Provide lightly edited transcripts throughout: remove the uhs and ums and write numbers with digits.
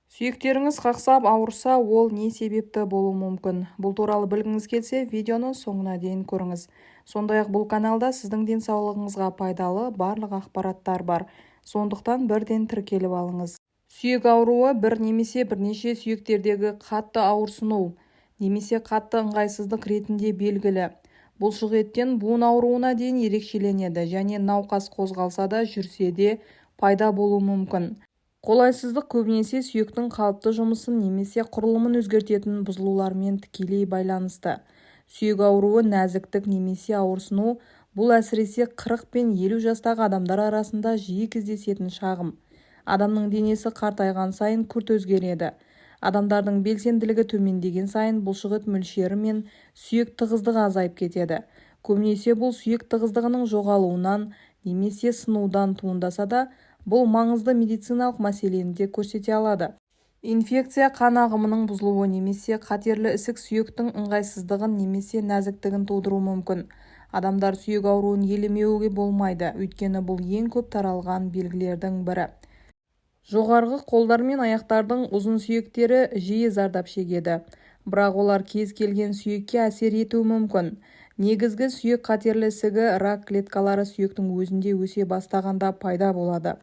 Сүйектеріңіз қақсап ауырса, ол не себепті болуы мүмкін? Бұл туралы білгіңіз келсе, видеоны соңына дейін көріңіз. Сондай-ақ бұл каналда сіздің денсаулығыңызға пайдалы барлық ақпараттар бар. Сондықтан бірден тіркеліп алыңыз. Сүйек ауруы бір немесе бірнеше сүйектердегі қатты ауырсыну немесе қатты ыңғайсыздық ретінде белгілі. Бұлшық еттен буын ауруына дейін ерекшеленеді және науқас қозғалса да жүрсе де пайда болуы мүмкін. Қолайсыздық көбінесе сүйектің қалыпты жұмысын немесе құрылымын өзгертетін бұзылулармен тікелей байланысты. Сүйек ауруы нәзіктік немесе ауырсыну бұл әсіресе 40 пен 50 жастағы адамдар арасында жиі кездесетін шағым. Адамның денесі қартайған сайын күрт өзгереді. Адамдардың белсенділігі төмендеген сайын бұлшық ет мөлшері мен сүйек тығыздығы азайып кетеді. Көбінесе бұл сүйек тығыздығының жоғалуынан немесе сынудан туындаса да, бұл маңызды медициналық мәселені де көрсете алады. Инфекция қан ағымының бұзылуы немесе қатерлі ісік сүйектің ыңғайсыздығын немесе нәзіктігін тудыруы мүмкін. Адамдар сүйек ауруын елемеуге болмайды, өйткені бұл ең көп таралған белгілердің бірі. Жоғарғы қолдар мен аяқтардың ұзын сүйектері жиі зардап шегеді, бірақ олар кез келген сүйекке әсер етуі мүмкін. Негізгі сүйек қатерлі ісігі рак клеткалары сүйектің өзінде өсе бастағанда пайда болады.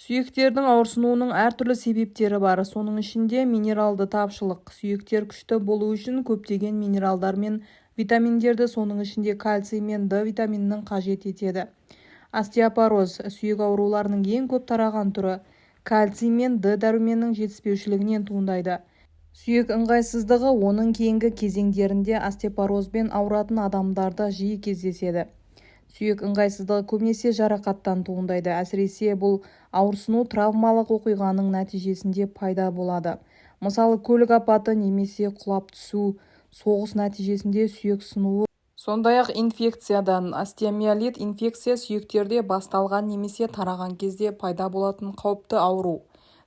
Сүйектердің ауырсынуының әртүрлі себептері бар, соның ішінде минералды тапшылық. Сүйектер күшті болу үшін көптеген минералдар мен витаминдерді, соның ішінде кальций мен D витаминінің қажет етеді. Остеопороз сүйек ауруларының ең көп тараған түрі кальций мен D дәруменінің жетіспеушілігінен туындайды. Сүйек ыңғайсыздығы оның кейінгі кезеңдерінде остеопорозбен ауыратын адамдарда жиі кездеседі. Сүйек ыңғайсыздығы көбінесе жарақаттан туындайды, әсіресе бұл ауырсыну травмалық оқиғаның нәтижесінде пайда болады. Мысалы, көлік апаты немесе құлап түсу, соғыс нәтижесінде сүйек сынуы. Сондай-ақ инфекциядан остеомиелит инфекция сүйектерде басталған немесе тараған кезде пайда болатын қауіпті ауру.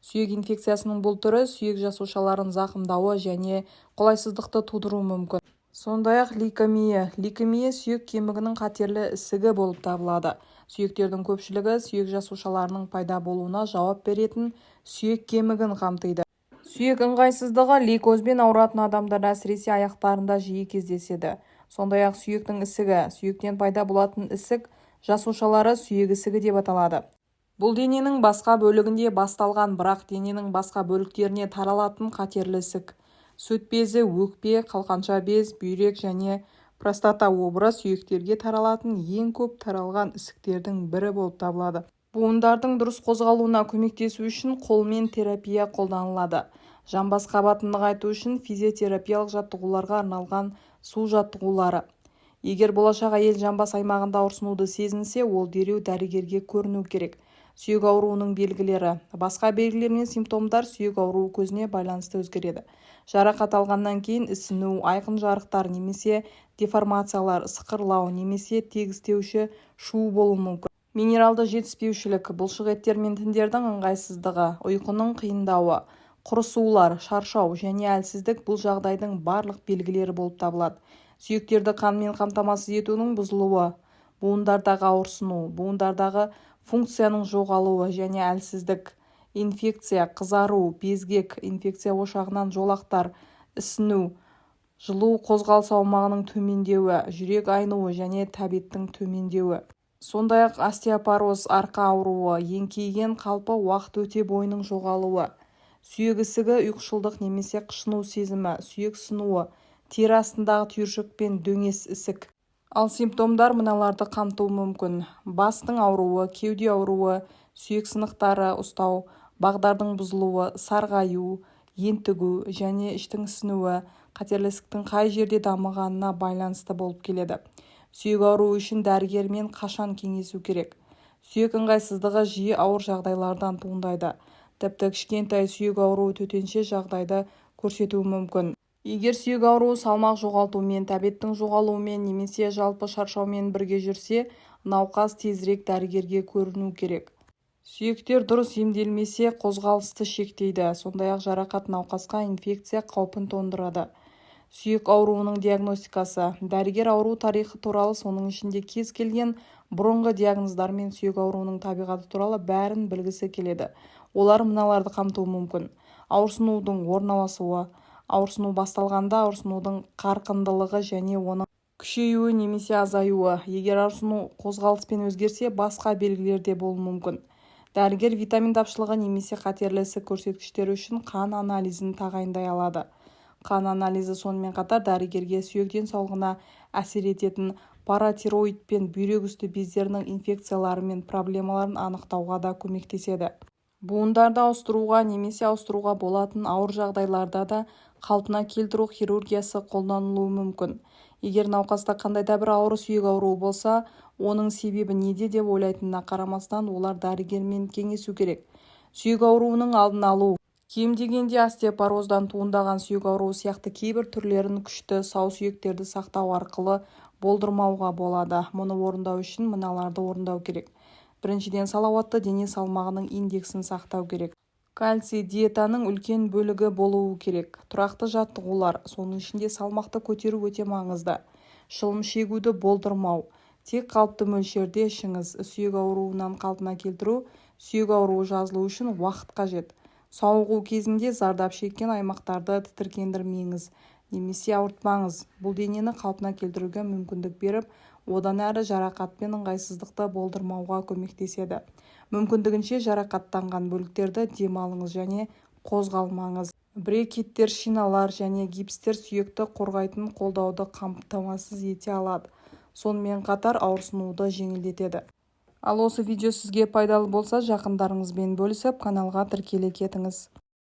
Сүйек инфекциясының бұл түрі сүйек жасушаларын зақымдауы және қолайсыздықты тудыруы мүмкін. Сондай-ақ лейкемия сүйек кемігінің қатерлі ісігі болып табылады. Сүйектердің көпшілігі сүйек жасушаларының пайда болуына жауап беретін сүйек кемігін қамтиды. Сүйек ыңғайсыздығы лейкозбен ауыратын адамдар әсіресе аяқтарында жиі кездеседі. Сондай-ақ сүйектің ісігі, сүйектен пайда болатын ісік жасушалары сүйек ісігі деп аталады. Бұл дененің басқа бөлігінде басталған, бірақ дененің басқа бөліктеріне таралатын қатерлі ісік. Сүт безі, өкпе, қалқанша без, бүйрек және простата обыры сүйектерге таралатын ең көп таралған ісіктердің бірі болып табылады. Буындардың дұрыс қозғалуына көмектесу үшін қолмен терапия қолданылады. Жамбас қабатын нығайту үшін физиотерапиялық жаттығуларға арналған су жаттығулары. Егер болашақ әйел жамбас аймағында ауырсынуды сезінсе, ол дереу дәрігерге көріну керек. Сүйек ауруының белгілері. Басқа белгілер мен симптомдар сүйек ауруы көзіне байланысты өзгереді. Жарақат алғаннан кейін ісіну, айқын жарықтар немесе деформациялар, сықырлау немесе тегістеуші шу болуы мүмкін. Минералды жетіспеушілік, бұлшық еттер мен тіндердің ыңғайсыздығы, ұйқының қиындауы, құрысулар, шаршау және әлсіздік бұл жағдайдың барлық белгілері болып табылады. Сүйектерді қанмен қамтамасыз етудің бұзылуы, буындардағы ауырсыну, буындардағы функцияның жоғалуы және әлсіздік, инфекция, қызару, безгек, инфекция ошағынан жолақтар, ісіну, жылу қозғалыс аумағының төмендеуі, жүрек айнуы және тәбеттің төмендеуі. Сондай-ақ остеопороз, арқа ауруы, еңкейген қалпы уақыт өте бойының жоғалуы, сүйек ісігі, ұйқышылдық немесе қышыну сезімі, сүйек сынуы, тері астындағы түйіршік пен дөңес ісік. Ал симптомдар мыналарды қамтуы мүмкін. Бастың ауруы, кеуде ауруы, сүйек сынықтары ұстау, бағдардың бұзылуы, сарғаю, ентігу және іштің ісінуі қатерлі ісіктің қай жерде дамығанына байланысты болып келеді. Сүйек ауруы үшін дәрігермен қашан кеңесу керек? Сүйек ыңғайсыздығы жиі ауыр жағдайлардан туындайды. Тіпті кішкентай сүйек ауруы төтенше жағдайды көрсетуі мүмкін. Егер сүйек ауруы салмақ жоғалтумен, тәбеттің жоғалуымен немесе жалпы шаршаумен бірге жүрсе, науқас тезірек дәрігерге көріну керек. Сүйектер дұрыс емделмесе, қозғалысты шектейді, сондай-ақ жарақат науқасқа инфекция қаупін тондырады. Сүйек ауруының диагностикасы. Дәрігер ауру тарихы туралы, соның ішінде кез келген бұрынғы диагноздар мен сүйек ауруының табиғаты туралы бәрін білгісі келеді. Олар мыналарды қамтуы мүмкін: ауырсынудың орналасуы, ауырсыну басталғанда ауырсынудың қарқындылығы және оның күшеюі немесе азаюы. Егер ауырсыну қозғалыспен өзгерсе, басқа белгілер де болуы мүмкін. Дәрігер витамин тапшылығы немесе қатерлі ісік көрсеткіштері үшін қан анализін тағайындай алады. Қан анализі сонымен қатар дәрігерге сүйек денсаулығына әсер ететін паратироид пен бүйрек үсті бездерінің инфекциялары мен проблемаларын анықтауға да көмектеседі. Буындарды ауыстыруға немесе ауыстыруға болатын ауыр жағдайларда да қалпына келтіру хирургиясы қолданылуы мүмкін. Егер науқаста қандай да бір ауыр сүйек ауруы болса, оның себебі неде деп ойлайтынына қарамастан, олар дәрігермен кеңесу керек. Сүйек ауруының алдын алу. Кем дегенде остеопороздан туындаған сүйек ауруы сияқты кейбір түрлерін күшті сау сүйектерді сақтау арқылы болдырмауға болады. Мұны орындау үшін мыналарды орындау керек. Біріншіден, салауатты дене салмағының индексін сақтау керек. Кальций диетаның үлкен бөлігі болуы керек. Тұрақты жаттығулар, соның ішінде салмақты көтеру өте маңызды. Шылым шегуді болдырмау. Тек қалыпты мөлшерде ішіңіз. Сүйек ауруынан қалпына келтіру. Сүйек ауруы жазылу үшін уақыт қажет. Сауығу кезінде зардап шеккен аймақтарды тітіркендірмеңіз немесе ауыртпаңыз. Бұл денені қалпына келтіруге мүмкіндік беріп, одан әрі жарақат пен ыңғайсыздықты болдырмауға көмектеседі. Мүмкіндігінше жарақаттанған бөліктерді демалыңыз және қозғалмаңыз. Брекеттер, шиналар және гипстер сүйекті қорғайтын қолдауды қамтамасыз ете алады. Сонымен қатар ауырсынуды жеңілдетеді. Ал осы видео сізге пайдалы болса, жақындарыңызбен бөлісіп, каналға тіркеле кетіңіз.